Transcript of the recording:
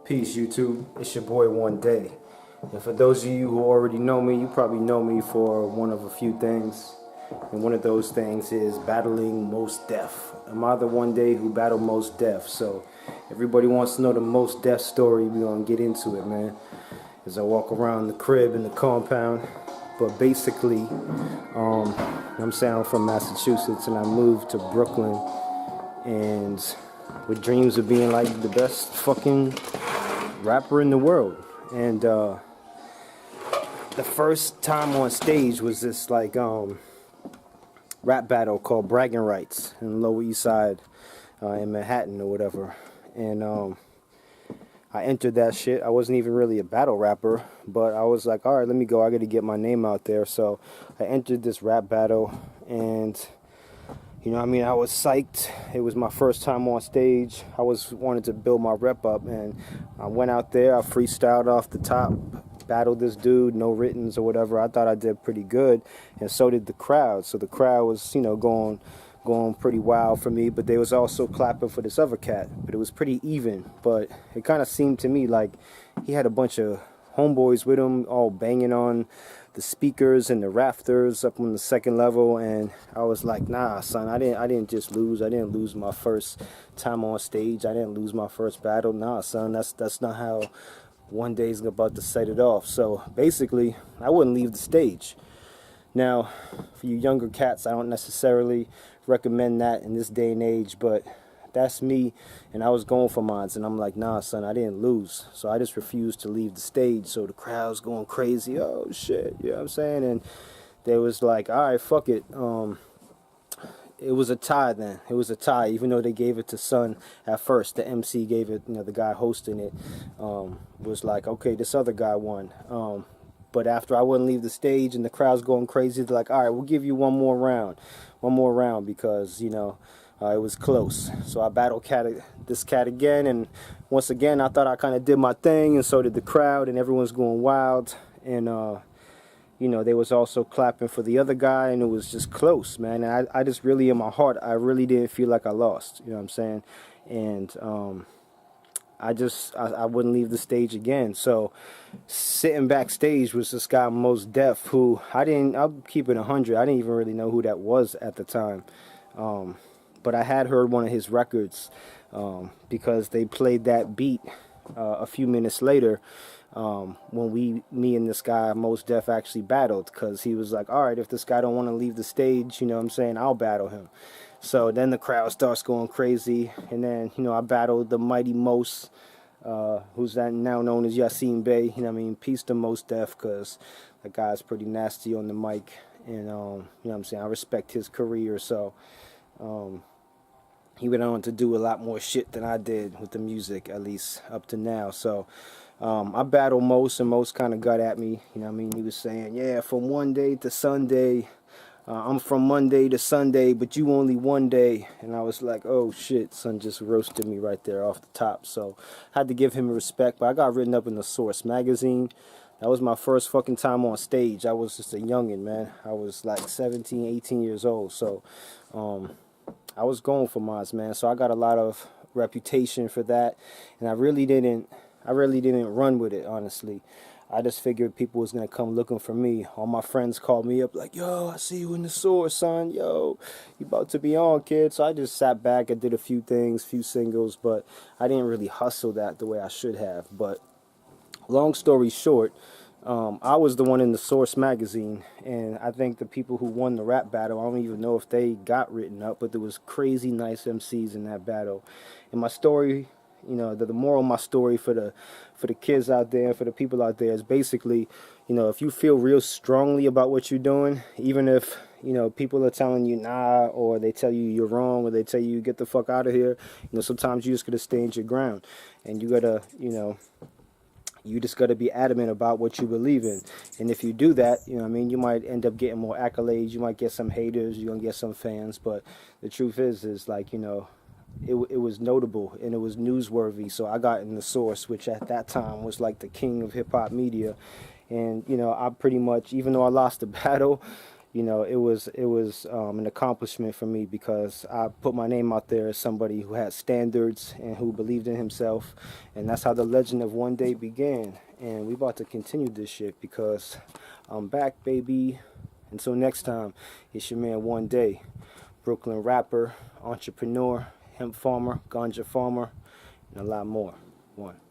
Peace, YouTube. It's your boy One Day. And for those of you who already know me, you probably know me for one of a few things. And one of those things is battling Mos Def. I'm the One Day who battled Mos Def. So everybody wants to know the Mos Def story. We're going to get into it, man, as I walk around the crib in the compound. But basically, I'm from Massachusetts, and I moved to Brooklyn, and with dreams of being like the best fucking rapper in the world. And the first time on stage was this like rap battle called Bragging Rights in Lower East Side in Manhattan or whatever. And I entered that shit. I wasn't even really a battle rapper, but I was like, all right, let me go. I got to get my name out there. So I entered this rap battle, and you know what I mean, I was psyched. It was my first time on stage. I wanted to build my rep up, and I went out there. I freestyled off the top, battled this dude, no writtens or whatever. I thought I did pretty good, and so did the crowd. So the crowd was, you know, going pretty wild for me, but they was also clapping for this other cat. But it was pretty even. But it kind of seemed to me like he had a bunch of homeboys with him, all banging on the speakers and the rafters up on the second level. And I was like, nah, son, I didn't just lose. I didn't lose my first time on stage. I didn't lose my first battle. Nah, son, that's not how One Day's about to set it off. So basically, I wouldn't leave the stage. Now, for you younger cats, I don't necessarily recommend that in this day and age, but that's me, and I was going for mines, and I'm like, nah, son, I didn't lose. So I just refused to leave the stage. So the crowd's going crazy. Oh shit, you know what I'm saying? And they was like, all right, fuck it. It was a tie then. It was a tie, even though they gave it to Son at first. The MC gave it, you know, the guy hosting it was like, okay, this other guy won. But after I wouldn't leave the stage and the crowd's going crazy, they're like, all right, we'll give you one more round because, you know, it was close. So I battled this cat again, and once again, I thought I kind of did my thing, and so did the crowd, and everyone's going wild. And, you know, they was also clapping for the other guy, and it was just close, man. And I just really, in my heart, I really didn't feel like I lost, you know what I'm saying? And I wouldn't leave the stage again. So sitting backstage was this guy Mos Def, who I'll keep it 100. I didn't even really know who that was at the time. But I had heard one of his records because they played that beat a few minutes later when me and this guy Mos Def actually battled, because he was like, all right, if this guy don't want to leave the stage, you know what I'm saying, I'll battle him. So then the crowd starts going crazy, and then, you know, I battled the mighty Mos, who's now known as Yasiin Bey. You know what I mean? Peace to Mos Def, because that guy's pretty nasty on the mic, and you know what I'm saying, I respect his career. So he went on to do a lot more shit than I did with the music, at least up to now. So I battled Mos, and Mos kind of got at me. You know what I mean? He was saying, yeah, from one day to Sunday, I'm from Monday to Sunday, but you only one day. And I was like, oh shit, son just roasted me right there off the top. So I had to give him respect, but I got written up in the Source magazine. That was my first fucking time on stage. I was just a youngin', man. I was like 17, 18 years old. So I was going for mines, man. So I got a lot of reputation for that, and I really didn't run with it, honestly. I just figured people was gonna come looking for me. All my friends called me up like, yo, I see you in the Source, son. Yo, you about to be on, kid. So I just sat back and did a few things, few singles, but I didn't really hustle that the way I should have. But long story short, I was the one in the Source magazine, and I think the people who won the rap battle, I don't even know if they got written up, but there was crazy nice MCs in that battle. And my story, you know, the moral of my story for the kids out there, for the people out there, is basically, you know, if you feel real strongly about what you're doing, even if, you know, people are telling you nah, or they tell you you're wrong, or they tell you get the fuck out of here, you know, sometimes you just gotta stand your ground, and you gotta, you know, you just got to be adamant about what you believe in. And if you do that, you know what I mean, you might end up getting more accolades. You might get some haters. You're going to get some fans. But the truth is like, you know, it was notable and it was newsworthy. So I got in the Source, which at that time was like the king of hip-hop media. And, you know, I pretty much, even though I lost the battle, you know, it was an accomplishment for me because I put my name out there as somebody who had standards and who believed in himself, and that's how the legend of One Day began. And we about to continue this shit because I'm back, baby. Until next time, it's your man One Day, Brooklyn rapper, entrepreneur, hemp farmer, ganja farmer, and a lot more. One.